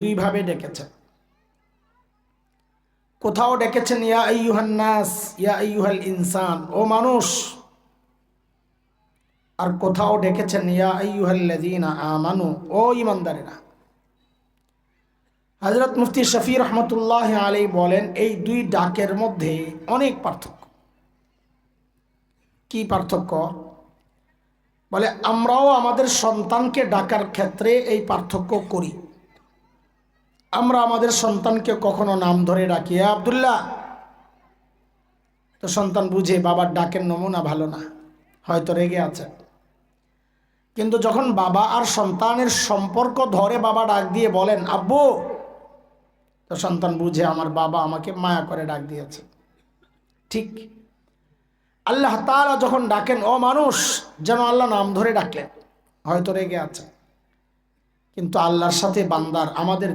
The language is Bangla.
দুইভাবে ডেকেছেন। কোথাও ডেকেছেন ইয়া আইয়ুহান নাস, ইয়া আইয়ুহাল ইনসান, ও মানুষ। আর কোথাও ডেকেছেন ইয়া আইয়ুহাল্লাযীনা আমানু, ও ঈমানদারেরা। হযরত মুফতি শফি রহমতুল্লাহ আলাইহি বলেন, এই দুই ডাকের মধ্যে অনেক পার্থক্য। কি পার্থক্য? বলে আমরাও আমাদের সন্তানকে ডাকার ক্ষেত্রে এই পার্থক্য করি। আমরা আমাদের সন্তানকে কখনো নাম ধরে ডাকি, আব্দুল্লাহ, তো সন্তান বুঝে বাবার ডাকের নমুনা ভালো না, হয়তো রেগে আছে। কিন্তু যখন বাবা আর সন্তানের সম্পর্ক ধরে বাবা ডাক দিয়ে বলেন আব্বু, তো সন্তান বুঝে আমার বাবা আমাকে মায়া করে ডাক দিয়েছে। ঠিক আল্লাহ তাআলা যখন ডাকেন ও মানুষ, যেন আল্লাহ নাম ধরে ডাকলেন, হয়তো রেগে আছে, কিন্তু আল্লাহর সাথে বান্দার আমাদের